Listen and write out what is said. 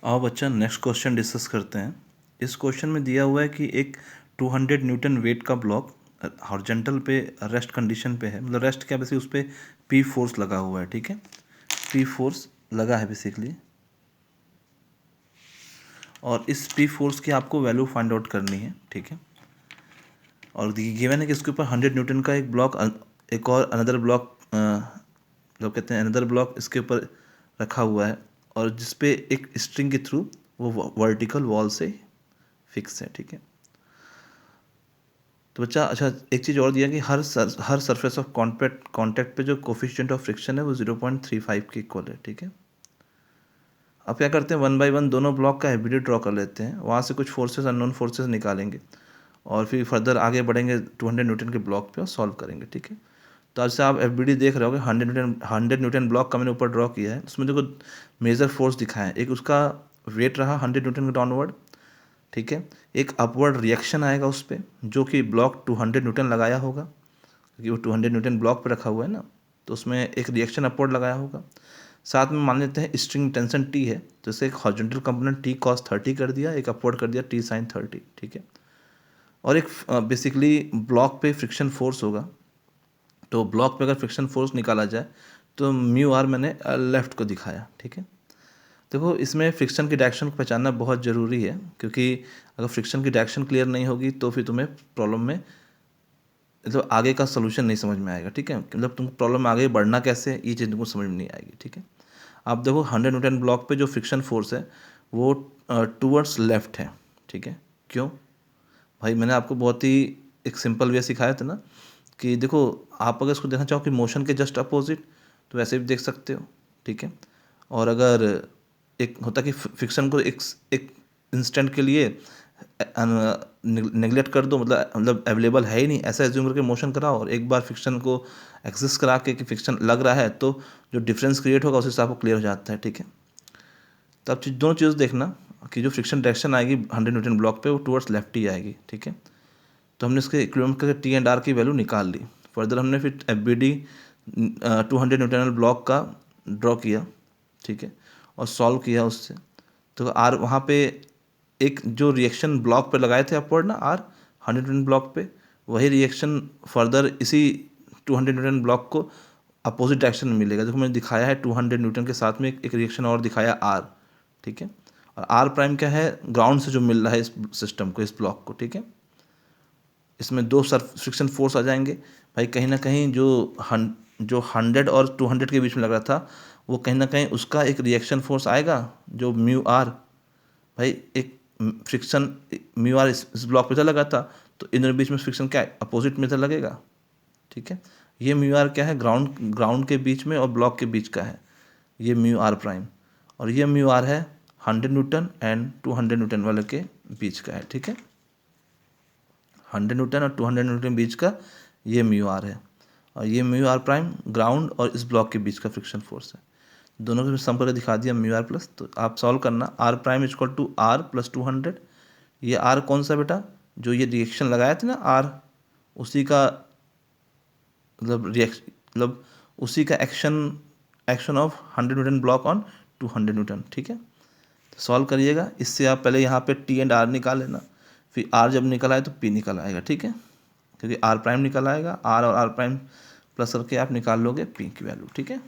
आओ बच्चा next question discuss करते हैं। इस क्वेश्चन में दिया हुआ है कि एक 200 न्यूटन वेट का ब्लॉक हॉरिजॉन्टल पे रेस्ट कंडीशन पे है, मतलब रेस्ट क्या बेसिकली उस पर पी फोर्स लगा हुआ है। ठीक है, पी फोर्स लगा है बेसिकली, और इस पी फोर्स की आपको वैल्यू फाइंड आउट करनी है। ठीक है, और गिवन है कि इसके ऊपर 100 न्यूटन का एक ब्लॉक, एक और अनदर ब्लॉक, जो कहते हैं अनदर ब्लॉक इसके ऊपर रखा हुआ है, और जिस पे एक स्ट्रिंग के थ्रू वो वर्टिकल वॉल से फिक्स है। ठीक है, तो बच्चा अच्छा एक चीज़ और दिया कि हर सरफेस ऑफ कॉन्टैक्ट पे जो कोफिशिएंट ऑफ फ्रिक्शन है वो 0.35 के इक्वल है। ठीक है, अब क्या करते हैं, वन बाय वन दोनों ब्लॉक का एफबीडी ड्रॉ कर लेते हैं, वहाँ से कुछ फोर्सेस अननोन फोर्सेस निकालेंगे और फिर फर्दर आगे बढ़ेंगे 200 न्यूटन के ब्लॉक पे और सॉल्व करेंगे। ठीक है, तो आज से आप एफबीडी देख रहे होगे, 100 न्यूटन ब्लॉक का मैंने ऊपर ड्रॉ किया है। उसमें देखो मेजर फोर्स दिखाया है, एक उसका वेट रहा 100 न्यूटन का डाउनवर्ड। ठीक है, एक अपवर्ड रिएक्शन आएगा उस पर, जो कि ब्लॉक 200 न्यूटन लगाया होगा, क्योंकि वो 200 न्यूटन ब्लॉक पे रखा हुआ है ना, तो उसमें एक रिएक्शन अपवर्ड लगाया होगा। साथ में मान लेते हैं स्ट्रिंग टेंशन टी है, तो इसे एक हॉरिजॉन्टल कंपोनेंट टी कॉस 30 कर दिया, एक अपवर्ड कर दिया टी साइन 30। ठीक है, और एक बेसिकली ब्लॉक पे फ्रिक्शन फोर्स होगा, तो ब्लॉक पे अगर फ्रिक्शन फोर्स निकाला जाए तो म्यू आर मैंने लेफ़्ट को दिखाया। ठीक है, देखो इसमें फ्रिक्शन की डायरेक्शन को पहचानना बहुत ज़रूरी है, क्योंकि अगर फ्रिक्शन की डायरेक्शन क्लियर नहीं होगी तो फिर तुम्हें प्रॉब्लम में मतलब आगे का सोल्यूशन नहीं समझ में आएगा। ठीक है, मतलब तुम प्रॉब्लम में आगे बढ़ना कैसे है, ये चीज़ तुमको समझ में नहीं आएगी। ठीक है, आप देखो 100 न्यूटन ब्लॉक पे जो फ्रिक्शन फोर्स है वो टूवर्ड्स लेफ्ट है। ठीक है, क्यों भाई, मैंने आपको बहुत ही एक सिंपल वे सिखाया था ना कि देखो आप अगर इसको देखना चाहो कि मोशन के जस्ट अपोजिट, तो वैसे भी देख सकते हो। ठीक है, और अगर एक होता कि फिक्शन को एक इंस्टेंट के लिए नेगलेक्ट कर दो, मतलब अवेलेबल है ही नहीं, ऐसा एज्यूम करके मोशन कराओ, और एक बार फिक्शन को एक्सिस्ट करा के कि फिक्शन लग रहा है, तो जो डिफरेंस क्रिएट होगा उस हिसाब को क्लियर हो जाता है। ठीक है, तो आप दोनों चीज़ देखना कि जो फ्रिक्शन डायरेक्शन आएगी 100 न्यूटन ब्लॉक पे वो टुवर्ड्स लेफ्ट ही आएगी। ठीक है, तो हमने इसके इक्विवेलेंट करके टी एंड आर की वैल्यू निकाल ली। फर्दर हमने फिर F B D 200 newton block का ड्रॉ किया। ठीक है, और सॉल्व किया उससे, तो आर वहाँ पे एक जो रिएक्शन ब्लॉक पे लगाए थे अपवर्ड ना, आर 100 न्यूटन ब्लॉक पे, वही रिएक्शन फर्दर इसी 200 न्यूटन ब्लॉक को अपोजिट डायरेक्शन में मिलेगा। देखो मैंने दिखाया है 200 न्यूटन के साथ में एक रिएक्शन और दिखाया आर। ठीक है, और आर प्राइम क्या है, ग्राउंड से जो मिल रहा है इस सिस्टम को, इस ब्लॉक को। ठीक है, इसमें दो फ्रिक्शन फोर्स आ जाएंगे भाई, कहीं ना कहीं जो 100 और 200 के बीच में लग रहा था, वो कहीं ना कहीं उसका एक रिएक्शन फोर्स आएगा जो म्यू आर, भाई एक फ्रिक्शन म्यू आर इस ब्लॉक पे तो लगा था, तो इन दोनों बीच में फ्रिक्शन क्या है, अपोजिट में तो लगेगा। ठीक है, ये म्यू आर क्या है, ग्राउंड के बीच में और ब्लॉक के बीच का है, ये म्यू आर प्राइम, और ये म्यू आर है 100 न्यूटन एंड 200 न्यूटन वाले के बीच का है। ठीक है, 100 न्यूटन और 200 न्यूटन के बीच का ये म्यू आर है, और ये म्यू आर प्राइम ग्राउंड और इस ब्लॉक के बीच का फ्रिक्शन फोर्स है। दोनों को सम करके दिखा दिया म्यू आर प्लस, तो आप सॉल्व करना R prime is equal to R plus 200। ये आर कौन सा बेटा, जो ये रिएक्शन लगाया था ना आर, उसी का मतलब रिएक्शन, मतलब उसी का action of 100 Newton block on 200 Newton. ठीक है, तो सॉल्व करिएगा, इससे आप पहले यहाँ पे टी एंड आर निकाल लेना, फिर आर जब निकल आए तो पी निकल आएगा। ठीक है, क्योंकि आर प्राइम निकल आएगा, आर और आर प्राइम प्लस करके आप निकाल लोगे पी की वैल्यू। ठीक है।